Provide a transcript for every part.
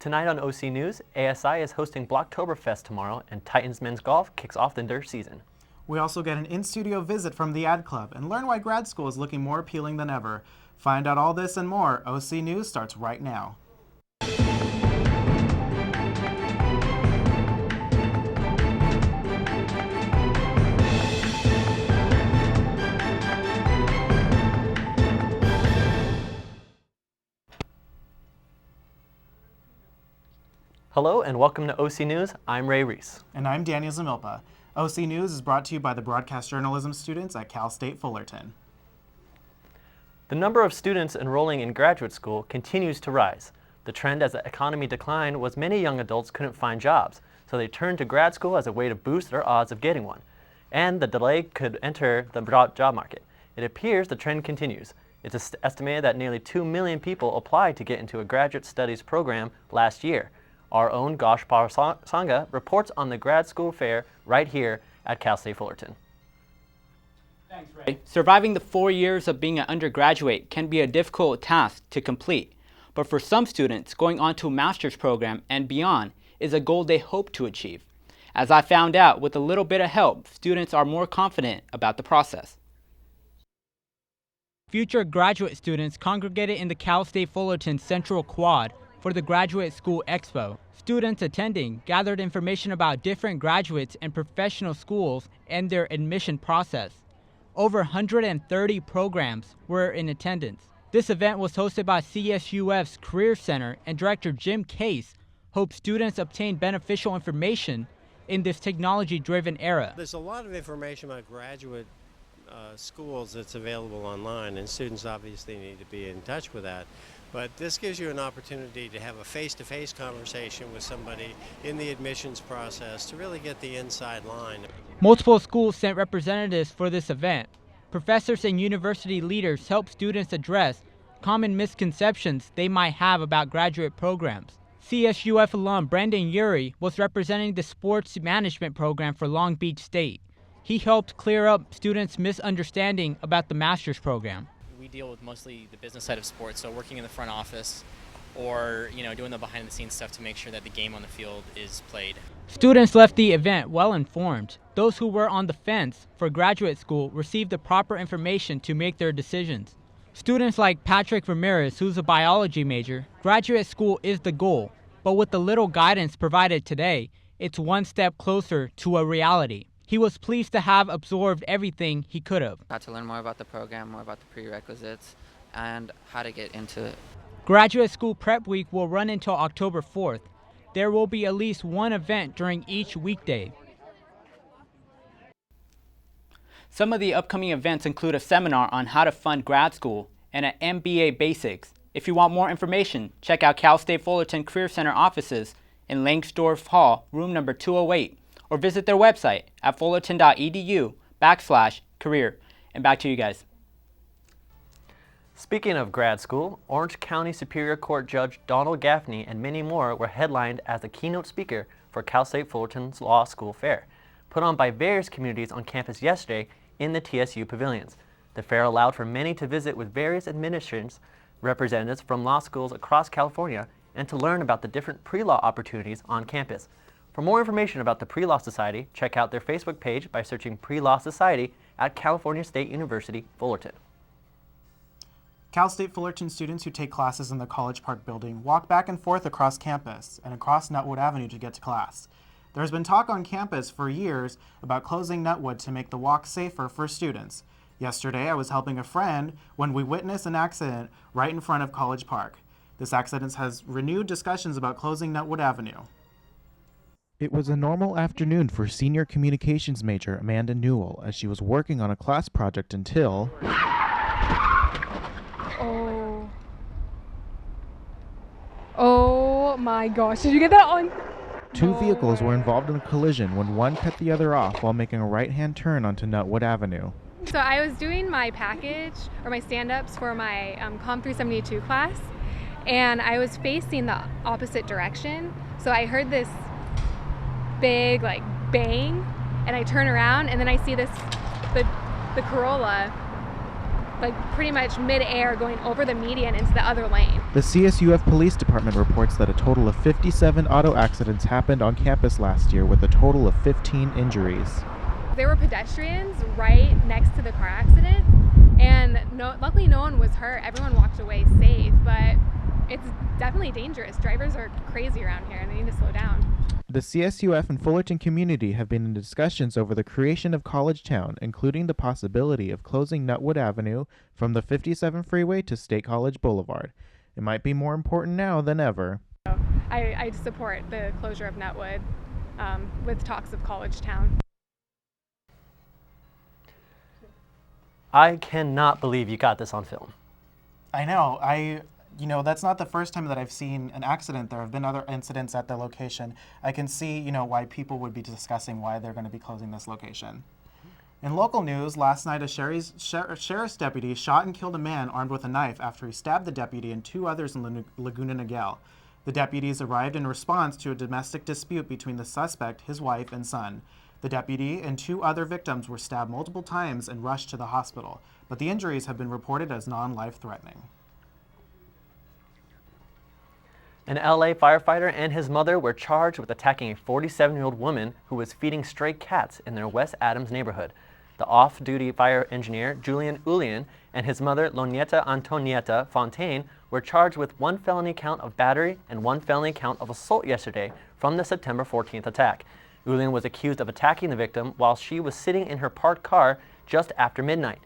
Tonight on OC News, ASI is hosting Blocktoberfest tomorrow, and Titans men's golf kicks off their season. We also get an in-studio visit from the Ad Club and learn why grad school is looking more appealing than ever. Find out all this and more. OC News starts right now. Hello and welcome to OC News. I'm Ray Reese. And I'm Daniel Zamilpa. OC News is brought to you by the broadcast journalism students at Cal State Fullerton. The number of students enrolling in graduate school continues to rise. The trend as the economy declined was many young adults couldn't find jobs, so they turned to grad school as a way to boost their odds of getting one. And the delay could enter the job market. It appears the trend continues. It's estimated that nearly 2 million people applied to get into a graduate studies program last year. Our own Goshpal Sangha reports on the grad school fair right here at Cal State Fullerton. Thanks, Ray. Surviving the 4 years of being an undergraduate can be a difficult task to complete, but for some students, going on to a master's program and beyond is a goal they hope to achieve. As I found out, with a little bit of help, students are more confident about the process. Future graduate students congregated in the Cal State Fullerton Central Quad for the Graduate School Expo. Students attending gathered information about different graduates and professional schools and their admission process. Over 130 programs were in attendance. This event was hosted by CSUF's Career Center, and Director Jim Case hopes students obtain beneficial information in this technology-driven era. There's a lot of information about graduate schools that's available online, and students obviously need to be in touch with that. But this gives you an opportunity to have a face-to-face conversation with somebody in the admissions process to really get the inside line. Multiple schools sent representatives for this event. Professors and university leaders help students address common misconceptions they might have about graduate programs. CSUF alum Brandon Urey was representing the sports management program for Long Beach State. He helped clear up students' misunderstanding about the master's program. We deal with mostly the business side of sports, so working in the front office or doing the behind the scenes stuff to make sure that the game on the field is played. Students left the event well informed. Those who were on the fence for graduate school received the proper information to make their decisions. Students like Patrick Ramirez, who's a biology major, graduate school is the goal, but with the little guidance provided today, it's one step closer to a reality. He was pleased to have absorbed everything he could have. Got to learn more about the program, more about the prerequisites, and how to get into it. Graduate School Prep Week will run until October 4th. There will be at least one event during each weekday. Some of the upcoming events include a seminar on how to fund grad school and an MBA Basics. If you want more information, check out Cal State Fullerton Career Center offices in Langsdorff Hall, room number 208. Or visit their website at fullerton.edu/career. And back to you guys. Speaking of grad school, Orange County Superior Court Judge Donald Gaffney and many more were headlined as the keynote speaker for Cal State Fullerton's Law School Fair, put on by various communities on campus yesterday in the TSU pavilions. The fair allowed for many to visit with various administrations, representatives from law schools across California, and to learn about the different pre-law opportunities on campus. For more information about the Pre-Law Society, check out their Facebook page by searching Pre-Law Society at California State University, Fullerton. Cal State Fullerton students who take classes in the College Park building walk back and forth across campus and across Nutwood Avenue to get to class. There has been talk on campus for years about closing Nutwood to make the walk safer for students. Yesterday, I was helping a friend when we witnessed an accident right in front of College Park. This accident has renewed discussions about closing Nutwood Avenue. It was a normal afternoon for senior communications major Amanda Newell as she was working on a class project until... Oh my gosh, did you get that on? Two vehicles were involved in a collision when one cut the other off while making a right-hand turn onto Nutwood Avenue. So I was doing my package, or my stand-ups for my Com 372 class, and I was facing the opposite direction. So I heard this big bang, and I turn around and then I see the Corolla like pretty much mid-air going over the median into the other lane. The CSUF Police Department reports that a total of 57 auto accidents happened on campus last year, with a total of 15 injuries. There were pedestrians right next to the car accident, and luckily no one was hurt. Everyone walked away safe, but it's definitely dangerous. Drivers are crazy around here and they need to slow down. The CSUF and Fullerton community have been in discussions over the creation of College Town, including the possibility of closing Nutwood Avenue from the 57 freeway to State College Boulevard. It might be more important now than ever. I support the closure of Nutwood with talks of College Town. I cannot believe you got this on film. I know. That's not the first time that I've seen an accident. There have been other incidents at the location. I can see, why people would be discussing why they're going to be closing this location. In local news, last night a sheriff's deputy shot and killed a man armed with a knife after he stabbed the deputy and 2 others in Laguna Niguel. The deputies arrived in response to a domestic dispute between the suspect, his wife, and son. The deputy and 2 other victims were stabbed multiple times and rushed to the hospital, but the injuries have been reported as non-life-threatening. An LA firefighter and his mother were charged with attacking a 47-year-old woman who was feeding stray cats in their West Adams neighborhood. The off-duty fire engineer, Julian Ulian, and his mother, Lonieta Antonieta Fontaine, were charged with 1 felony count of battery and 1 felony count of assault yesterday from the September 14th attack. Ulian was accused of attacking the victim while she was sitting in her parked car just after midnight.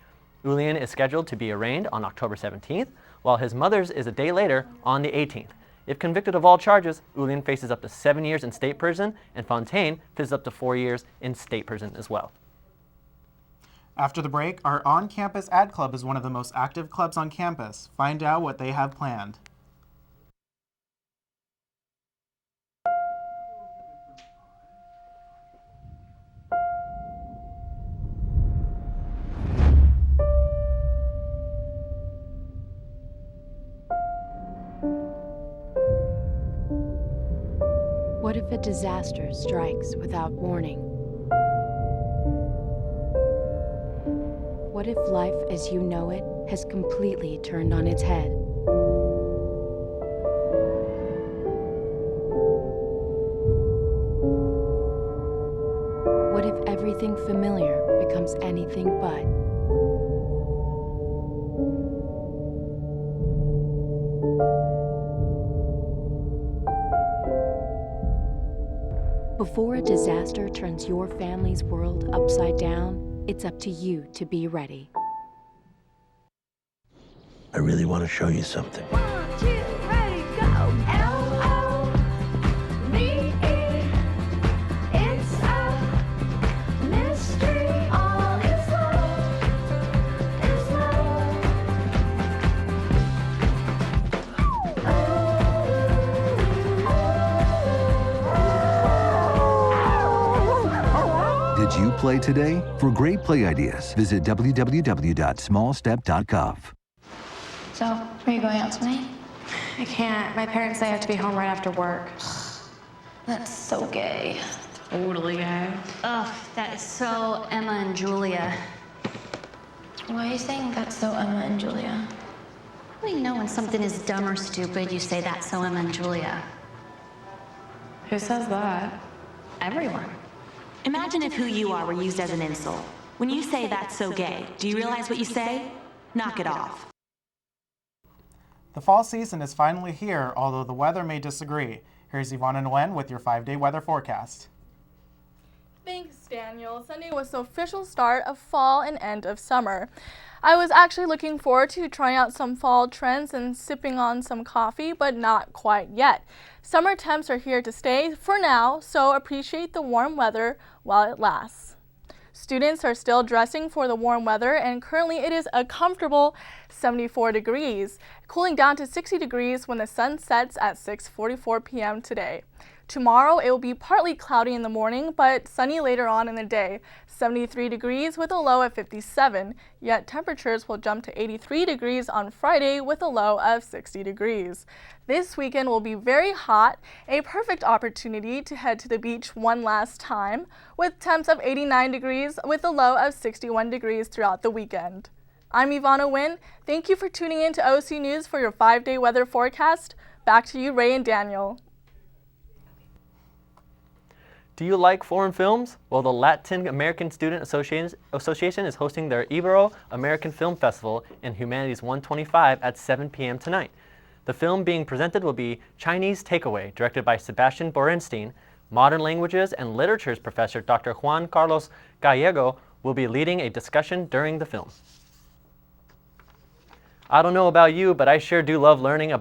Ulian is scheduled to be arraigned on October 17th, while his mother's is a day later on the 18th. If convicted of all charges, Ulian faces up to 7 years in state prison, and Fontaine faces up to 4 years in state prison as well. After the break, our on-campus ad club is one of the most active clubs on campus. Find out what they have planned. What if a disaster strikes without warning? What if life as you know it has completely turned on its head? What if everything familiar becomes anything but? Before a disaster turns your family's world upside down, it's up to you to be ready. I really want to show you something. 1, 2, ready, go! L-O-V-E. It's a mystery. All is love. Is love. Did you play today? For great play ideas, visit www.smallstep.gov. So, are you going out tonight? I can't. My parents say I have to be home right after work. That's so gay. Totally gay. Ugh, that is so Emma and Julia. Why are you saying that's so Emma and Julia? Well, you know when something is dumb or stupid, you say that's so Emma and Julia. Who says that? Everyone. Imagine if who you are were used as an insult. When you say that's so gay, do you realize what you say? Knock it off. The fall season is finally here, although the weather may disagree. Here's Yvonne and Wen with your 5-day weather forecast. Thanks, Daniel. Sunday was the official start of fall and end of summer. I was actually looking forward to trying out some fall trends and sipping on some coffee, but not quite yet. Summer temps are here to stay for now, so appreciate the warm weather while it lasts. Students are still dressing for the warm weather, and currently it is a comfortable 74 degrees, cooling down to 60 degrees when the sun sets at 6:44 p.m. today. Tomorrow it will be partly cloudy in the morning, but sunny later on in the day, 73 degrees with a low of 57, yet temperatures will jump to 83 degrees on Friday with a low of 60 degrees. This weekend will be very hot, a perfect opportunity to head to the beach one last time, with temps of 89 degrees with a low of 61 degrees throughout the weekend. I'm Ivana Nguyen. Thank you for tuning in to OC News for your 5-day weather forecast. Back to you, Ray and Daniel. Do you like foreign films? Well, the Latin American Student Association is hosting their Ibero-American Film Festival in Humanities 125 at 7 p.m. tonight. The film being presented will be Chinese Takeaway, directed by Sebastian Borenstein. Modern Languages and Literatures professor Dr. Juan Carlos Gallego will be leading a discussion during the film. I don't know about you, but I sure do love learning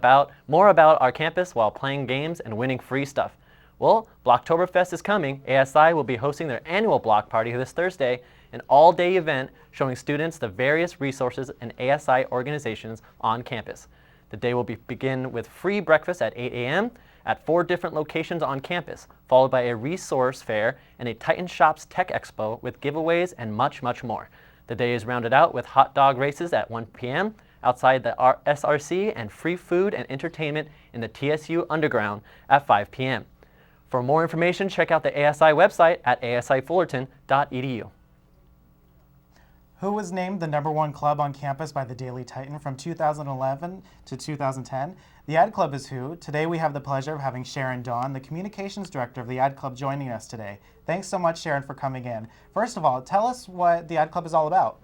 more about our campus while playing games and winning free stuff. Well, Blocktoberfest is coming. ASI will be hosting their annual block party this Thursday, an all-day event showing students the various resources and ASI organizations on campus. The day will begin with free breakfast at 8 a.m. at 4 different locations on campus, followed by a resource fair and a Titan Shops Tech Expo with giveaways and much, much more. The day is rounded out with hot dog races at 1 p.m. outside the SRC and free food and entertainment in the TSU Underground at 5 p.m. For more information, check out the ASI website at asifullerton.edu. Who was named the #1 club on campus by the Daily Titan from 2011 to 2010? The Ad Club is who. Today we have the pleasure of having Sharon Dawn, the communications director of the Ad Club, joining us today. Thanks so much, Sharon, for coming in. First of all, tell us what the Ad Club is all about.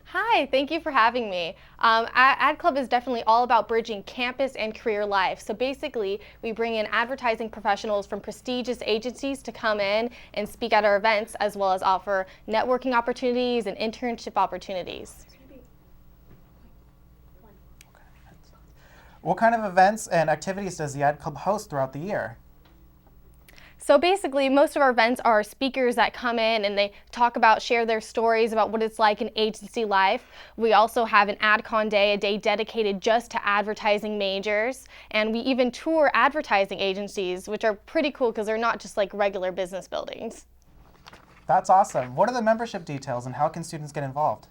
Hi, thank you for having me. Ad Club is definitely all about bridging campus and career life. So basically, we bring in advertising professionals from prestigious agencies to come in and speak at our events, as well as offer networking opportunities and internship opportunities. What kind of events and activities does the Ad Club host throughout the year? So basically, most of our events are speakers that come in and they share their stories about what it's like in agency life. We also have an AdCon day, a day dedicated just to advertising majors. And we even tour advertising agencies, which are pretty cool because they're not just like regular business buildings. That's awesome. What are the membership details and how can students get involved?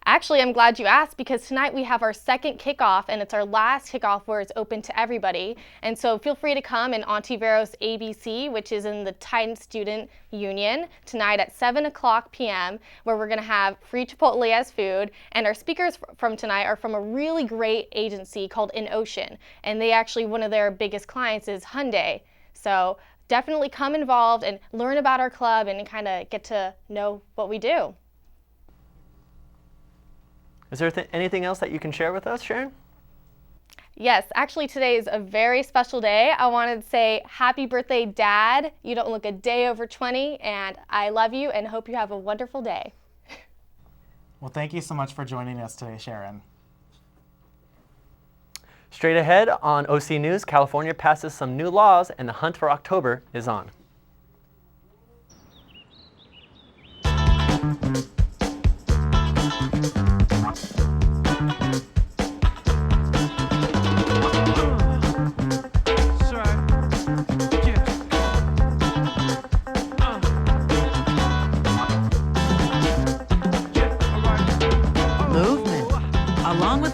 Actually, I'm glad you asked because tonight we have our second kickoff and it's our last kickoff where it's open to everybody. And so feel free to come in Ontiveros ABC, which is in the Titan Student Union, tonight at 7:00 p.m. where we're going to have free Chipotle as food. And our speakers from tonight are from a really great agency called In Ocean. And they actually, one of their biggest clients is Hyundai. So definitely come involved and learn about our club and kind of get to know what we do. Is there anything else that you can share with us, Sharon? Yes, actually today is a very special day. I wanted to say happy birthday, Dad. You don't look a day over 20, and I love you and hope you have a wonderful day. Well, thank you so much for joining us today, Sharon. Straight ahead on OC News, California passes some new laws and the hunt for October is on.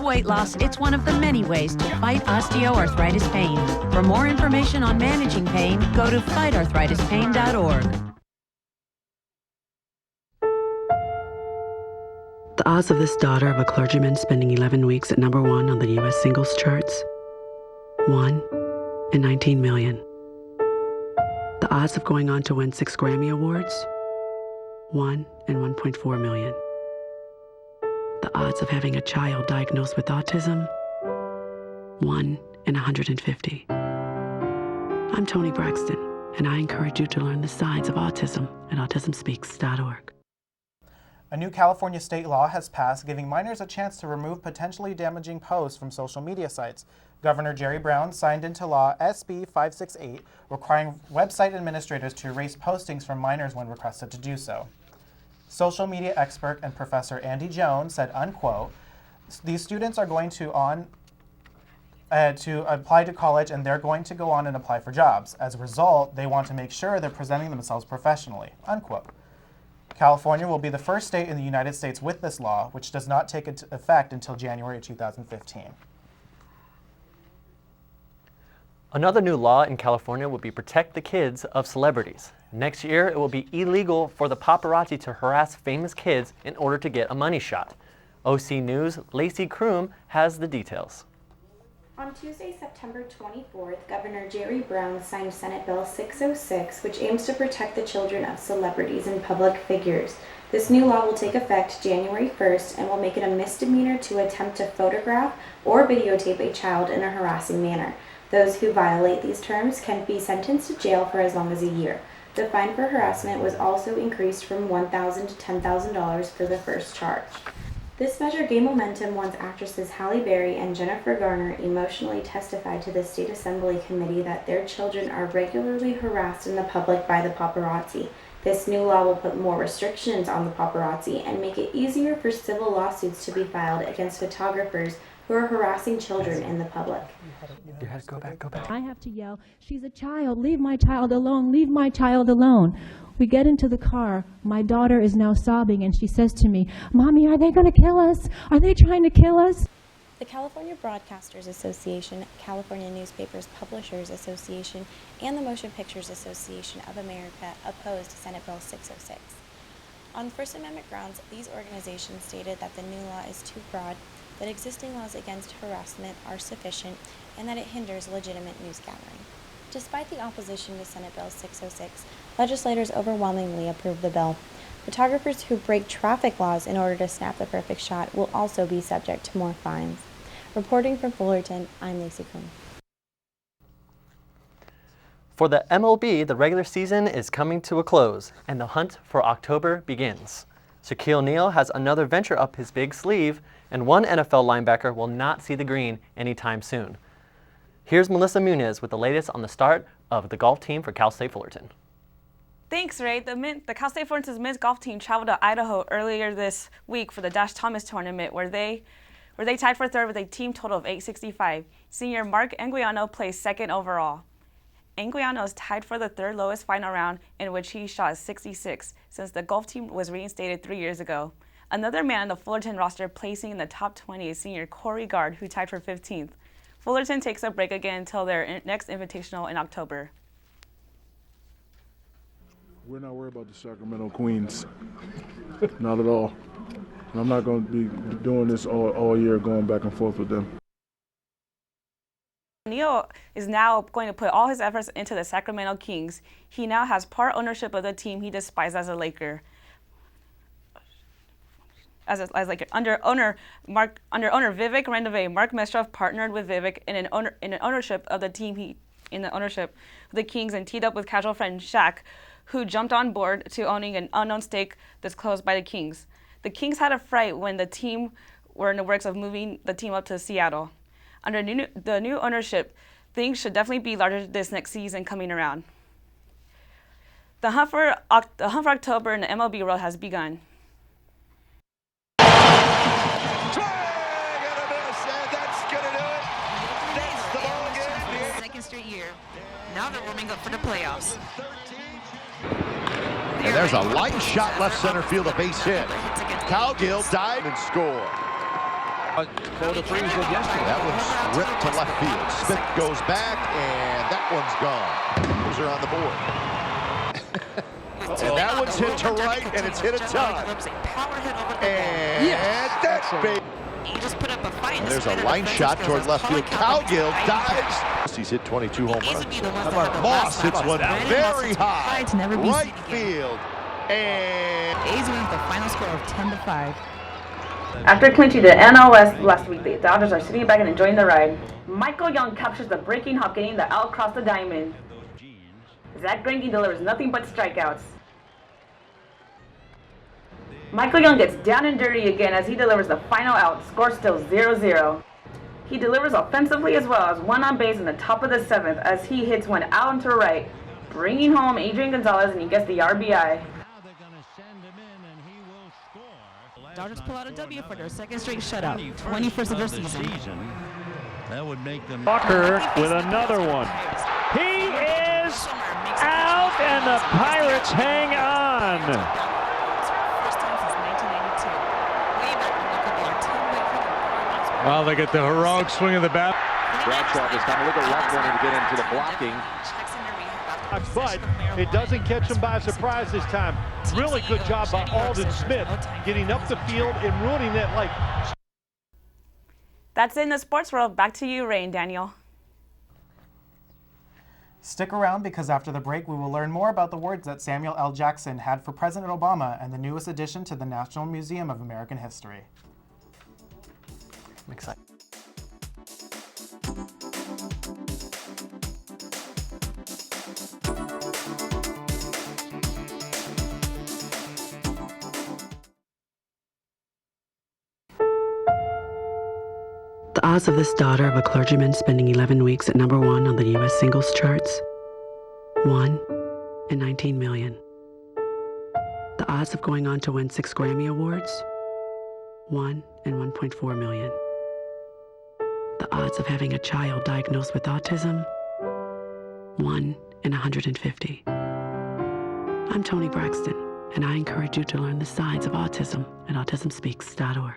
Weight loss, it's one of the many ways to fight osteoarthritis pain. For more information on managing pain, go to fightarthritispain.org. The odds of this daughter of a clergyman spending 11 weeks at #1 on the U.S. singles charts? 1 in 19 million. The odds of going on to win 6 Grammy Awards? 1 in 1.4 million. The odds of having a child diagnosed with autism? 1 in 150. I'm Toni Braxton, and I encourage you to learn the signs of autism at autismspeaks.org. A new California state law has passed giving minors a chance to remove potentially damaging posts from social media sites. Governor Jerry Brown signed into law SB 568, requiring website administrators to erase postings from minors when requested to do so. Social media expert and professor Andy Jones said, unquote, these students are going to apply to college and they're going to go on and apply for jobs. As a result, they want to make sure they're presenting themselves professionally, unquote. California will be the first state in the United States with this law, which does not take into effect until January 2015. Another new law in California will be protect the kids of celebrities. Next year, it will be illegal for the paparazzi to harass famous kids in order to get a money shot. OC News' Lacey Kroom has the details. On Tuesday, September 24th, Governor Jerry Brown signed Senate Bill 606, which aims to protect the children of celebrities and public figures. This new law will take effect January 1st and will make it a misdemeanor to attempt to photograph or videotape a child in a harassing manner. Those who violate these terms can be sentenced to jail for as long as a year. The fine for harassment was also increased from $1,000 to $10,000 for the first charge. This measure gained momentum once actresses Halle Berry and Jennifer Garner emotionally testified to the State Assembly Committee that their children are regularly harassed in the public by the paparazzi. This new law will put more restrictions on the paparazzi and make it easier for civil lawsuits to be filed against photographers who are harassing children in the public. You had to go back. I have to yell, "She's a child, leave my child alone, leave my child alone." We get into the car, my daughter is now sobbing and she says to me, "Mommy, are they going to kill us? Are they trying to kill us?" The California Broadcasters Association, California Newspapers Publishers Association, and the Motion Pictures Association of America opposed Senate Bill 606. On First Amendment grounds, these organizations stated that the new law is too broad, that existing laws against harassment are sufficient, and that it hinders legitimate news gathering. Despite the opposition to Senate Bill 606, legislators overwhelmingly approved the bill. Photographers who break traffic laws in order to snap the perfect shot will also be subject to more fines. Reporting from Fullerton, I'm Lacey Kuhn. For the MLB, the regular season is coming to a close, and the hunt for October begins. Shaquille O'Neal has another venture up his big sleeve, and one NFL linebacker will not see the green anytime soon. Here's Melissa Muniz with the latest on the start of the golf team for Cal State Fullerton. Thanks, Ray. The Cal State Fullerton's men's golf team traveled to Idaho earlier this week for the Dash Thomas tournament, where they tied for third with a team total of 865. Senior Mark Anguiano placed second overall. Anguiano is tied for the third lowest final round, in which he shot 66, since the golf team was reinstated 3 years ago. Another man on the Fullerton roster placing in the top 20 is senior Corey Gard, who tied for 15th. Fullerton takes a break again until their next invitational in October. We're not worried about the Sacramento Queens. Not at all. And I'm not going to be doing this all year, going back and forth with them. Neal is now going to put all his efforts into the Sacramento Kings. He now has part ownership of the team he despised as a Laker. Under owner Vivek Randive, Mark Mestrov partnered with Vivek in ownership of the team the Kings, and teed up with casual friend Shaq, who jumped on board to owning an unknown stake disclosed by the Kings. The Kings had a fright when the team were in the works of moving the team up to Seattle. Under the new ownership, things should definitely be larger this next season coming around. The hunt for October in the MLB world has begun. Second straight year. Now they're warming up for the playoffs. And there's a line shot left center field, a base hit. Cowgill dive and score. Florida Freeze did yesterday. That one's ripped to left field. Smith goes back, and that one's gone. Those are on the board. And that one's hit to right, and it's hit a ton. And that's big. He just put up a fight. And there's a line shot toward left field. Cowgill dives. He's hit 22 home runs. Moss hits one very high. Right field. And A's win with the final score of 10-5. After clinching the NL West last week, the Dodgers are sitting back and enjoying the ride. Michael Young captures the breaking hop, getting the out across the diamond. Zach Greinke delivers nothing but strikeouts. Michael Young gets down and dirty again as he delivers the final out. Score still 0-0. He delivers offensively as well as one on base in the top of the 7th as he hits one out into right, bringing home Adrian Gonzalez, and he gets the RBI. Dodgers pull out a W for their second straight shutout, 21st of their season. That would make them. Walker with another one. He is out, and the Pirates hang on. Well, they get the heroic swing of the bat. Bradshaw this time. Look at left running to get into the blocking. But it doesn't catch him by surprise this time. Really good job by Alden Smith getting up the field and ruining that life. That's it in the sports world. Back to you, Ray and Daniel. Stick around because after the break, we will learn more about the words that Samuel L. Jackson had for President Obama and the newest addition to the National Museum of American History. I'm excited. The odds of this daughter of a clergyman spending 11 weeks at #1 on the U.S. singles charts? 1 in 19 million. The odds of going on to win 6 Grammy Awards? 1 in 1.4 million. The odds of having a child diagnosed with autism? 1 in 150. I'm Toni Braxton, and I encourage you to learn the signs of autism at autismspeaks.org.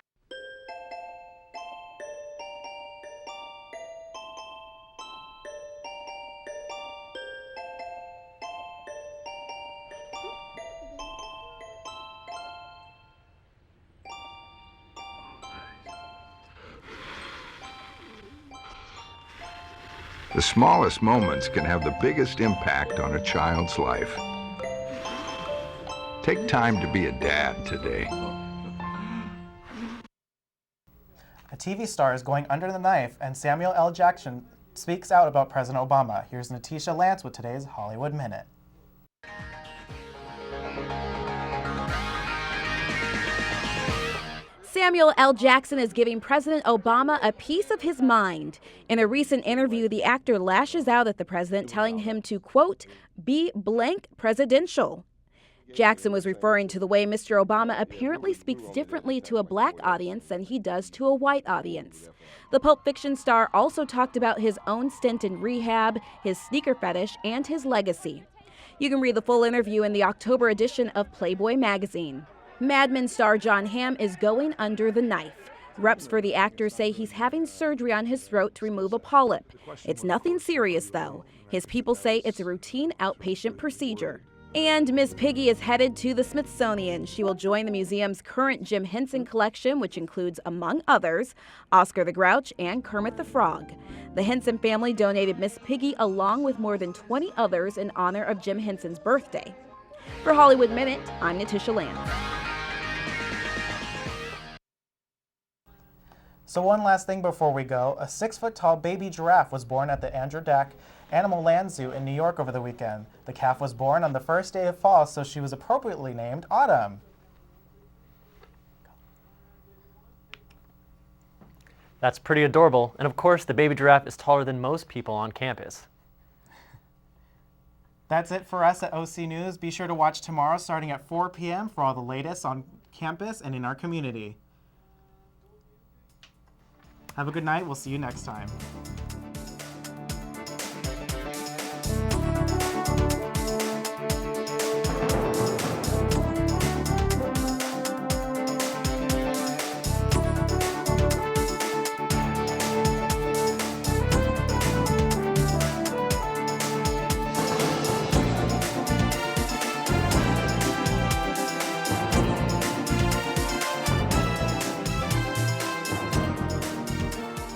The smallest moments can have the biggest impact on a child's life. Take time to be a dad today. A TV star is going under the knife, and Samuel L. Jackson speaks out about President Obama. Here's Natisha Lance with today's Hollywood Minute. Samuel L. Jackson is giving President Obama a piece of his mind. In a recent interview, the actor lashes out at the president, telling him to, quote, be blank presidential. Jackson was referring to the way Mr. Obama apparently speaks differently to a black audience than he does to a white audience. The Pulp Fiction star also talked about his own stint in rehab, his sneaker fetish, and his legacy. You can read the full interview in the October edition of Playboy magazine. Mad Men star Jon Hamm is going under the knife. Reps for the actor say he's having surgery on his throat to remove a polyp. It's nothing serious, though. His people say it's a routine outpatient procedure. And Miss Piggy is headed to the Smithsonian. She will join the museum's current Jim Henson collection, which includes, among others, Oscar the Grouch and Kermit the Frog. The Henson family donated Miss Piggy along with more than 20 others in honor of Jim Henson's birthday. For Hollywood Minute, I'm Natisha Lance. So one last thing before we go, a 6-foot-tall baby giraffe was born at the Andrew Dack Animal Land Zoo in New York over the weekend. The calf was born on the first day of fall, so she was appropriately named Autumn. That's pretty adorable, and of course the baby giraffe is taller than most people on campus. That's it for us at OC News. Be sure to watch tomorrow starting at 4 p.m. for all the latest on campus and in our community. Have a good night. We'll see you next time.